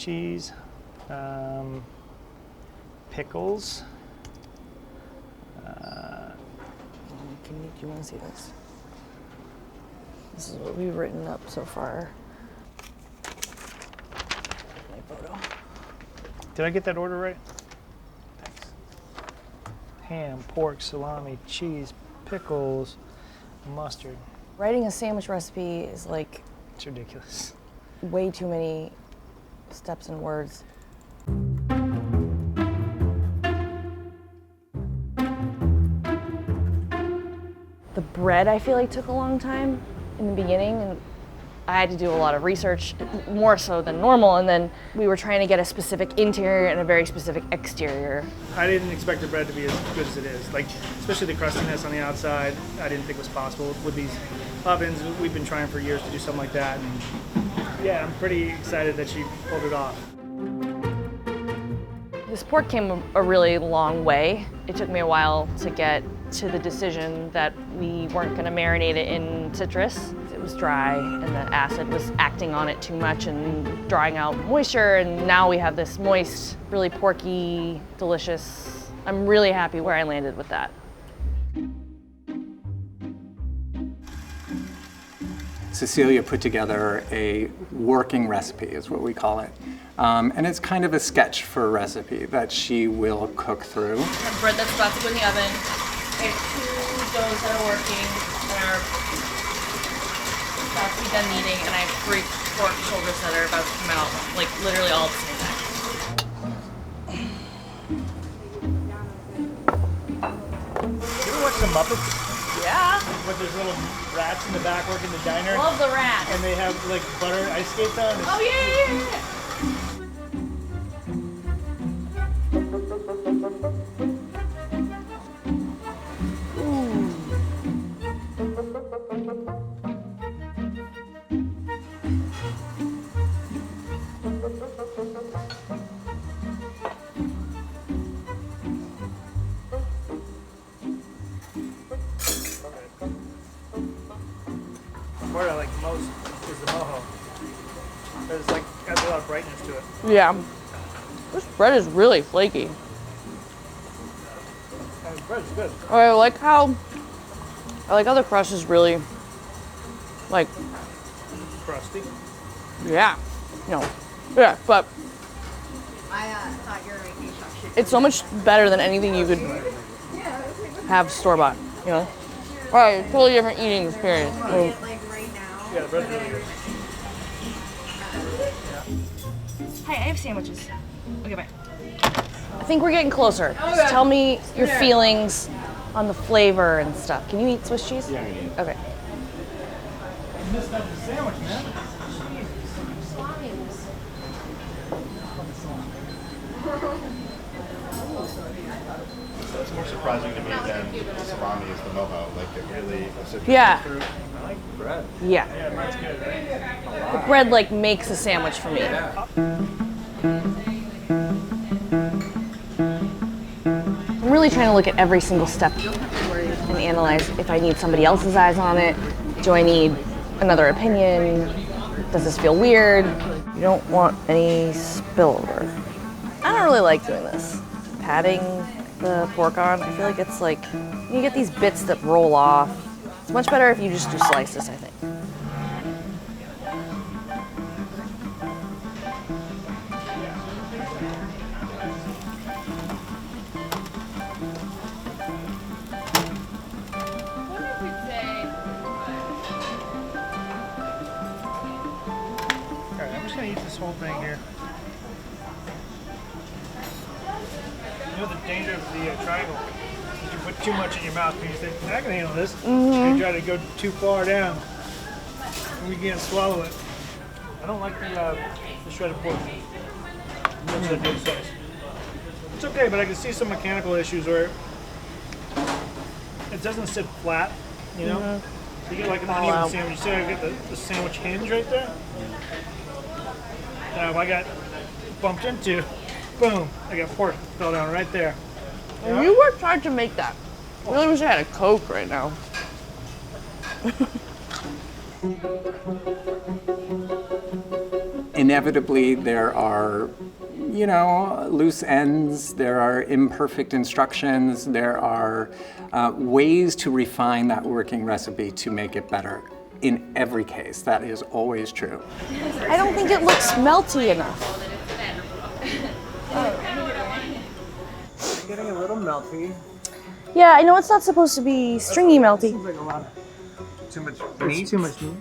cheese, pickles. Do you want to see this? This is what we've written up so far. My photo. Did I get that order right? Thanks. Ham, pork, salami, cheese, pickles, mustard. Writing a sandwich recipe is like It's ridiculous. way too many steps and words. The bread, I feel like, took a long time in the beginning, and I had to do a lot of research, more so than normal, and then we were trying to get a specific interior and a very specific exterior. I didn't expect the bread to be as good as it is. Like, especially the crustiness on the outside, I didn't think was possible. With these ovens, we've been trying for years to do something like that, and yeah, I'm pretty excited that she pulled it off. This pork came a really long way. It took me a while to get to the decision that we weren't going to marinate it in citrus. It was dry and the acid was acting on it too much and drying out moisture, and now we have this moist, really porky, delicious. I'm really happy where I landed with that. Cecelia put together a working recipe, is what we call it. And it's kind of a sketch for a recipe that she will cook through. Our bread that's about to go in the oven. I have 2 doughs that are working and are about to be done kneading, and I have 3 pork shoulders that are about to come out, like literally all at the same time. You ever watch the Muppets? Yeah. With those little rats in the back working the diner? Love the rat. And they have like butter ice skates on? Oh yeah. What I like most is the mojo. It's like got a lot of brightness to it. Yeah. This bread is really flaky. And the bread's good. I like how the crust is really like, Crusty. yeah. No. Yeah, but I thought you were making shop. it's so much better than anything you could have store-bought, you know? Right, totally different eating experience. Like right now. Yeah, the bread's really good. Hi, I have sandwiches. Okay, bye. I think we're getting closer. Just tell me your feelings on the flavor and stuff. Can you eat Swiss cheese? Yeah, I can eat it. Okay. You missed out the sandwich, man. It's more surprising to me than the salami is the mojo. Like it really citrus Yeah. fruit. I like bread. Yeah. Yeah, bread's good, right? The bread like makes a sandwich for me. I'm really trying to look at every single step and analyze if I need somebody else's eyes on it. Do I need another opinion? Does this feel weird? You don't want any spillover. I don't really like doing this. Patting the pork on, I feel like it's like, you get these bits that roll off. It's much better if you just do slices, I think. Alright, I'm just gonna eat this whole thing here. You know the danger of the triangle? Is you put too much in your mouth and you think, I can handle this. And you try to go too far down and we can't swallow it. I don't like the shredded pork. That's a good size. It's okay, but I can see some mechanical issues where it doesn't sit flat, you know? You get like an uneven sandwich. You see how I get the sandwich hinge right there? Now if I got bumped into, boom, I got pork fell down right there. You worked hard to make that. I really wish I had a Coke right now. inevitably there are, you know, loose ends, there are imperfect instructions, there are ways to refine that working recipe to make it better. In every case, that is always true. I don't think it looks melty enough. It's getting a little melty. Yeah, I know it's not supposed to be stringy melty. Seems like a lot of Too much meat. Too much meat.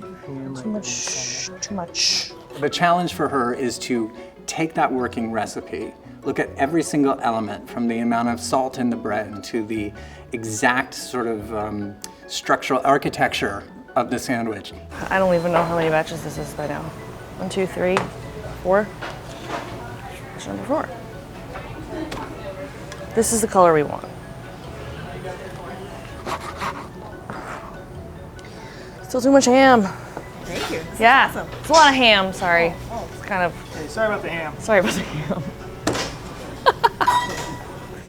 Too much. The challenge for her is to take that working recipe, look at every single element from the amount of salt in the bread to the exact sort of structural architecture of the sandwich. I don't even know how many batches this is by now. 1, 2, 3, 4. Batch number 4. This is the color we want. Still too much ham. Thank you. Yeah, it's a lot of ham, sorry. It's kind of, Hey, sorry about the ham. sorry about the ham.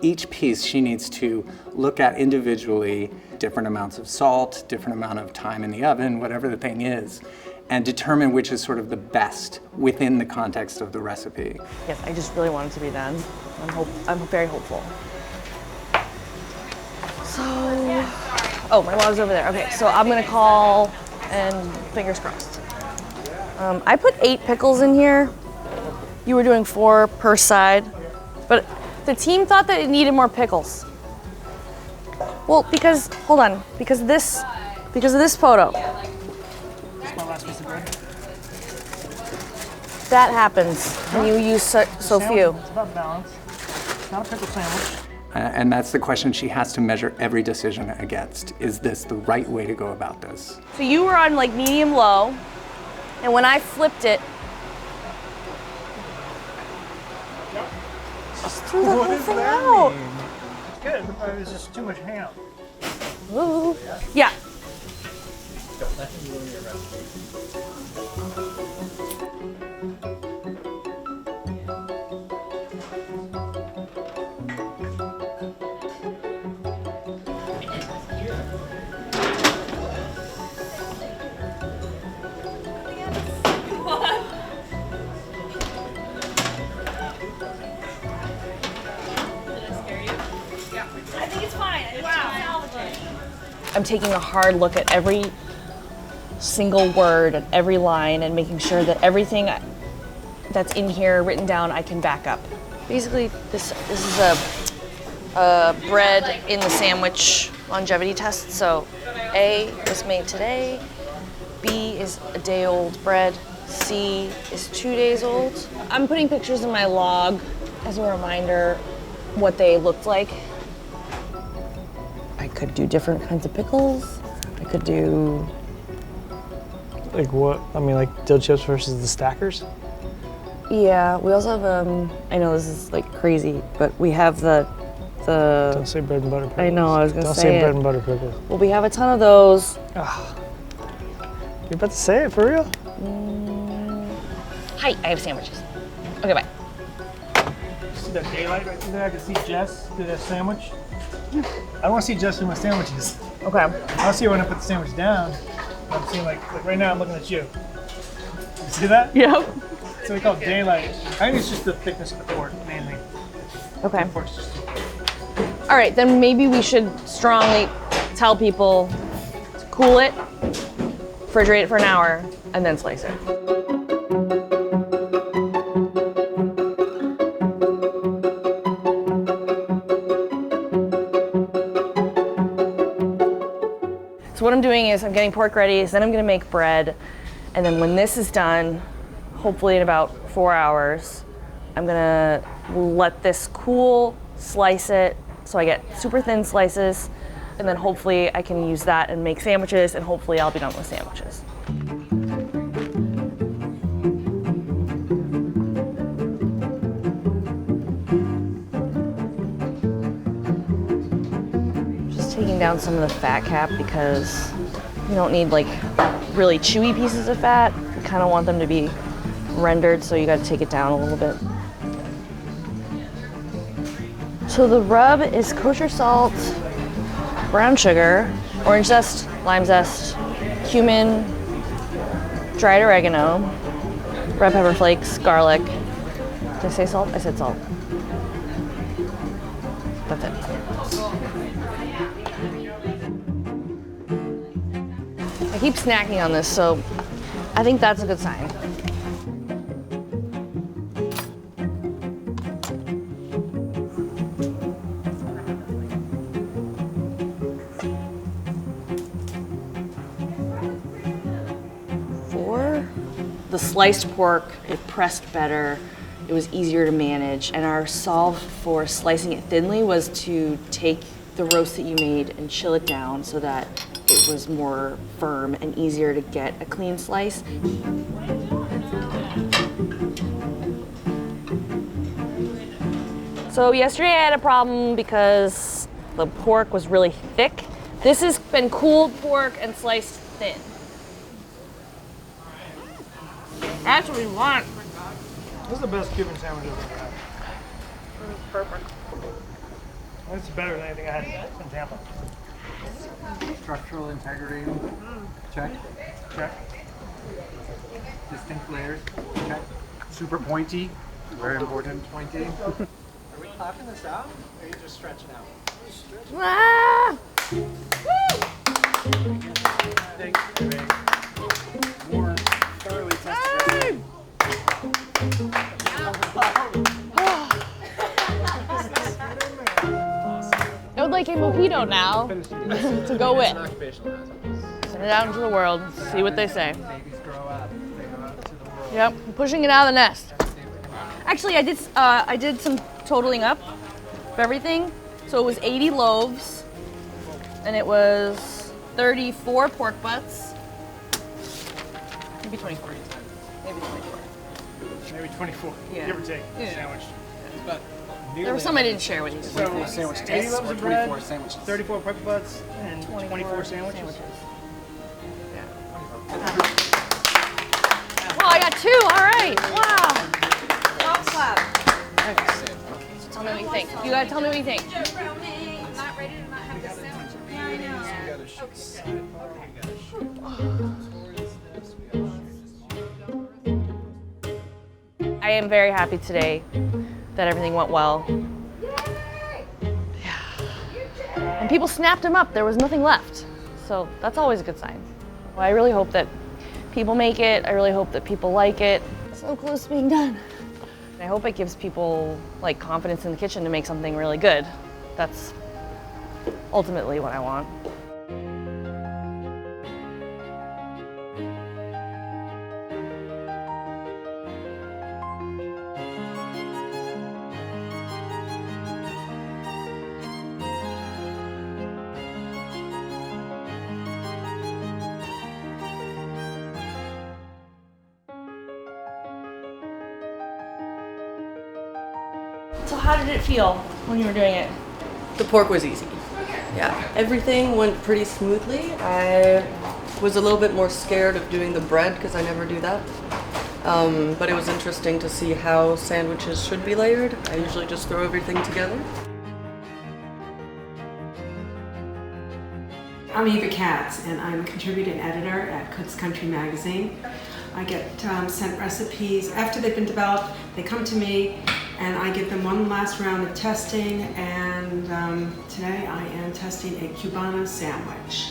Each piece she needs to look at individually, different amounts of salt, different amount of time in the oven, whatever the thing is, and determine which is sort of the best within the context of the recipe. Yes, I just really want it to be done. I'm very hopeful. So, oh, my log's over there. Okay, so I'm gonna call and fingers crossed. I put 8 pickles in here. You were doing 4 per side, but the team thought that it needed more pickles. Well, because, hold on, because of this photo, That's my last piece of bread. that happens when you use so few. It's about balance. It's not a pickle sandwich. And that's the question she has to measure every decision against. Is this the right way to go about this? So you were on like medium low, and when I flipped it, just threw the whole thing out. It's good, but there's just too much ham. Ooh. Yeah. I'm taking a hard look at every single word and every line and making sure that everything that's in here written down I can back up. Basically, this is a bread in the sandwich longevity test. So A was made today, B is a day old bread, C is 2 days old. I'm putting pictures in my log as a reminder what they looked like. I could do different kinds of pickles. I could do... Like what? I mean, like dill chips versus the stackers? Yeah, we also have, I know this is like crazy, but we have the... Don't say bread and butter pickles. I know, I was gonna Don't say say it. bread and butter pickles. Well, we have a ton of those. You're about to say it for real? Hi, I have sandwiches. Okay, bye. See that daylight right there? I can see Jess do that sandwich. I don't want to see Jess do my sandwiches. Okay. I'll see her when I put the sandwich down. I'm seeing like right now I'm looking at you. You see that? Yep. So we call it daylight. I think it's just the thickness of the pork mainly. Okay. The pork's just All right, then maybe we should strongly tell people to cool it, refrigerate it for an hour, and then slice it. So what I'm doing is I'm getting pork ready, so then I'm gonna make bread, and then when this is done, hopefully in about 4 hours, I'm gonna let this cool, slice it, so I get super thin slices, and then hopefully I can use that and make sandwiches, and hopefully I'll be done with sandwiches. Just taking down some of the fat cap because you don't need like really chewy pieces of fat. You kind of want them to be rendered, so you got to take it down a little bit. So the rub is kosher salt, brown sugar, orange zest, lime zest, cumin, dried oregano, red pepper flakes, garlic. Did I say salt? I said salt. That's it. I keep snacking on this, so I think that's a good sign. The sliced pork, it pressed better, it was easier to manage, and our solve for slicing it thinly was to take the roast that you made and chill it down so that it was more firm and easier to get a clean slice. So yesterday I had a problem because the pork was really thick. This has been cooled pork and sliced thin. That's what we want. This is the best Cuban sandwich I've ever had. Perfect. It's better than anything I had in Tampa. Structural integrity, check. Check. Distinct layers, check. Super pointy, very important, pointy. Are we clapping this out, or are you just stretching out? Ah! Thank you. More thoroughly tested. I would like a mojito now to go with. Send it out into the world, see what they say. Babies grow up, they go out to the world. Yep, pushing it out of the nest. Actually, I did some totaling up of everything. So it was 80 loaves, and it was 34 pork butts. Maybe 24. Maybe 24. Maybe 24, Yeah. give or take, Yeah. sandwich. There was some I didn't share with you. So, 80 loaves of bread, 34 pork butts, and 24 sandwiches. Yeah. Oh, I got 2, all right, wow. Golf clap. Tell me what you think. You gotta tell me what you think. I'm not ready to not have this sandwich. Yeah, I know. I am very happy today that everything went well. Yeah. And people snapped them up. There was nothing left. So that's always a good sign. Well, I really hope that people make it. I really hope that people like it. So close to being done. I hope it gives people like confidence in the kitchen to make something really good. That's ultimately what I want. So how did it feel when you were doing it? The pork was easy. Yeah, everything went pretty smoothly. I was a little bit more scared of doing the bread because I never do that. But it was interesting to see how sandwiches should be layered. I usually just throw everything together. I'm Eva Katz, and I'm a contributing editor at Cook's Country magazine. I get sent recipes. After they've been developed, they come to me, and I give them one last round of testing, and today I am testing a Cubana sandwich.